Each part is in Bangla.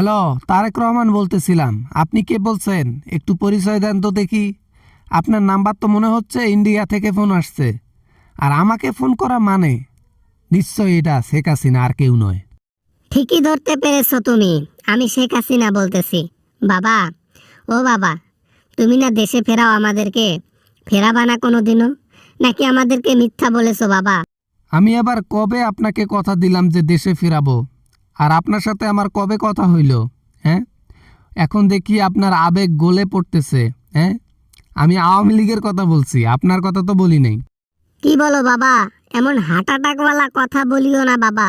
হ্যালো, তারেক রহমান বলতেছিলাম। আপনি কে বলছেন? একটু পরিচয় দেন তো দেখি। আপনার নাম্বার তো মনে হচ্ছে ইন্ডিয়া থেকে ফোন আসছে। আর আমাকে ফোন করা মানে নিশ্চয়ই এটা শেখ হাসিনা, আর কেউ নয়। ঠিকই ধরতে পেরেছো তুমি। আমি শেখ হাসিনা বলতেছি। বাবা, ও বাবা, তুমি না দেশে ফেরাও আমাদেরকে? ফেরাবা না কোনোদিনও? নাকি আমাদেরকে মিথ্যা বলেছো বাবা? আমি আবার কবে আপনাকে কথা দিলাম যে দেশে ফিরাবো? আর আপনার সাথে আমার কবে কথা হইল? হ্যাঁ, এখন দেখি আপনার আবেগ গলে পড়তেছে। হ্যাঁ, আমি আওয়ামী লীগের কথা বলছি, আপনার কথা তো বলি নাই। কি বলো বাবা? এমন হার্ট অ্যাটাকওয়ালা কথা বলিও না বাবা।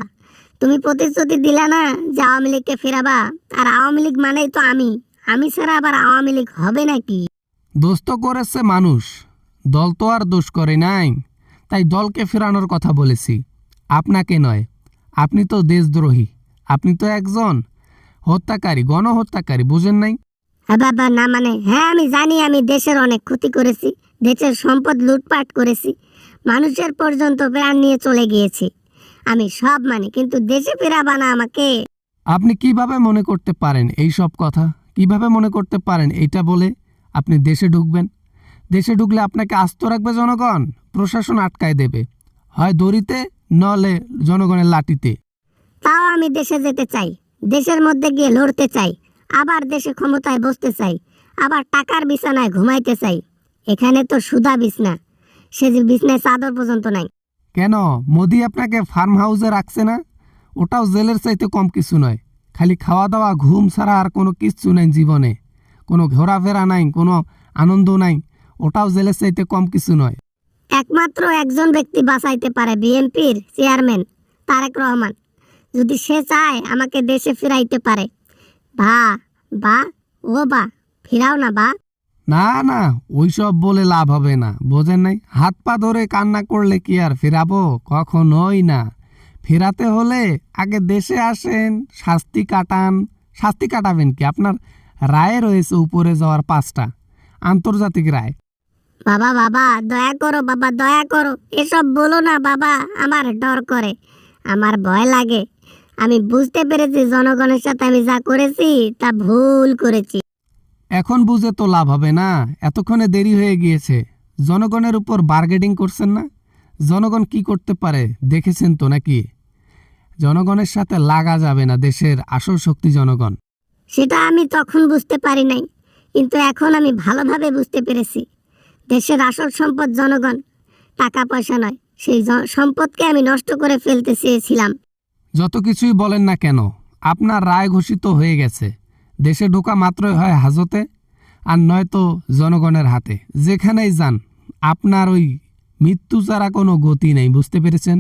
তুমি প্রতিশ্রুতি দিলে না যে আওয়ামী লীগকে ফেরাবা। আর আওয়ামী লীগ মানেই তো আমি ছাড়া আবার আওয়ামী লীগ হবে নাকি? দোষ তো করেছে মানুষ, দল তো আর দোষ করে নাই। তাই দলকে ফেরানোর কথা বলেছি, আপনাকে নয়। আপনি তো দেশদ্রোহী, আপনি তো একজন হত্যাকারী, গণহত্যাকারী, বুঝেন নাই? হ্যাঁ বাবা, না মানে হ্যাঁ আমি জানি, আমি দেশের অনেক ক্ষতি করেছি, দেশের সম্পদ লুটপাট করেছি, মানুষের পর্যন্ত প্রাণ নিয়ে চলে গিয়েছি। আমি সব মানি, কিন্তু দেশে ফেরাবা না আমাকে। আপনি কিভাবে মনে করতে পারেন এই সব কথা? কিভাবে মনে করতে পারেন এইটা বলে আপনি দেশে ঢুকবেন? দেশে ঢুকলে আপনাকে আস্ত রাখবে জনগণ, প্রশাসন আটকায় দেবে, হয় দড়িতে নলে জনগণের লাঠিতে। তাও আমি দেশে যেতে চাই, দেশের মধ্যে গিয়ে লড়তে চাই, আবার দেশে ক্ষমতায় বসতে চাই, আবার টাকার বিছানায় ঘুমাইতে চাই। এখানে তো সুধা বিছনা, সে যে বিছনায় চাদর পর্যন্ত নাই। কেন মোদি আপনাকে ফার্ম হাউসে রাখছে না? ওটাও জেলের চাইতে কম কিছু নয়। খালি খাওয়া দাওয়া ঘুম ছাড়া আর কোনো কিচ্ছু নাই জীবনে। কোনো ঘোরাফেরা নাই, কোনো আনন্দ নাই। ওটাও জেলের চাইতে কম কিছু নয়। একমাত্র একজন ব্যক্তি বাঁচাইতে পারে, বিএনপির চেয়ারম্যান তারেক রহমান। যদি সে চায় আমাকে দেশে ফিরাইতে পারে। বা বা ও বা, ফিরাও না বা। না না, ওইসব বলে লাভ হবে না, বোঝেন নাই? হাত পা ধরে কান্না করলে কি আর ফেরাবো? কখনোই না। ফেরাতে হলে আগে দেশে আসেন, শাস্তি কাটান। শাস্তি কাটাবেন কি? আপনার রায় রয়েছে উপরে যাওয়ার 5টা আন্তর্জাতিক রায়। বাবা বাবা, দয়া করো বাবা, দয়া করো, এসব বলো না বাবা। আমার ডর করে, আমার ভয় লাগে। আমি বুঝতে পেরেছি জনগণের সাথে আমি যা করেছি তা ভুল করেছি। এখন বুঝে তো লাভ হবে না, এতক্ষণে দেরি হয়ে গিয়েছে। জনগণের উপর বার্গেটিং করছেন না? জনগণ কি করতে পারে দেখেছেন তো নাকি? জনগণের সাথে লাগা যাবে না, দেশের আসল শক্তি জনগণ। সেটা আমি তখন বুঝতে পারি নাই, কিন্তু এখন আমি ভালোভাবে বুঝতে পেরেছি। দেশের আসল সম্পদ জনগণ, টাকা পয়সা নয়। সেই সম্পদকে আমি নষ্ট করে ফেলতে চেয়েছিলাম। যত কিছুই বলেন না কেন, আপনার রায় ঘোষিত হয়ে গেছে। দেশে ঢোকা মাত্রই হয় হাজতে, আর নয়তো জনগণের হাতে। যেখানেই যান আপনার ওই মৃত্যু ছাড়া কোনো গতি নেই, বুঝতে পেরেছেন?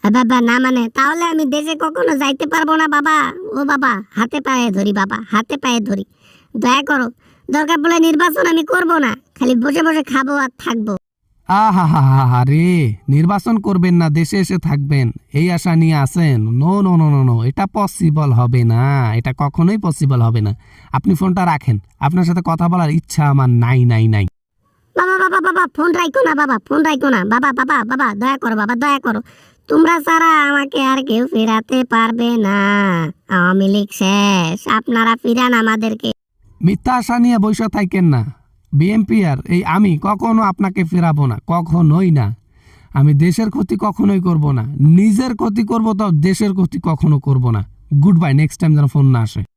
বাবা, না মানে তাহলে আমি দেশে কখনো যাইতে পারবো না বাবা। ও বাবা, হাতে পায়ে ধরি বাবা, হাতে পায়ে ধরি, দয়া করো। দরকার পড়লে নির্বাচন আমি করব না, খালি বসে বসে খাবো আর থাকবো। আহা হা হা হা রে, নির্বাচন করবেন না, দেশে এসে থাকবেন এই আশা নিয়ে আসেন? No no no no no, এটা পসিবল হবে না, এটা কখনোই পসিবল হবে না। আপনি ফোনটা রাখেন, আপনার সাথে কথা বলার ইচ্ছা আমার নাই নাই নাই। বাবা বাবা বাবা, ফোন রাখো না বাবা, ফোন রাখো না বাবা, বাবা বাবা, দয়া করো বাবা, দয়া করো। তোমরা ছাড়া আমাকে আর কেউ ফেরাতে পারবে না। আওয়ামী লীগ শেষ, আপনারা ফিরান আমাদেরকে। মিথ্যা আশা নিয়ে বসে থাকেন না। বিএনপি আর এই আমি কখনো আপনাকে ফেরাবো না, কখনোই না। আমি দেশের ক্ষতি কখনোই করব না, নিজের ক্ষতি করব, তো দেশের ক্ষতি কখনো করব না। গুড বাই, নেক্সট টাইম যেন ফোন না আসে।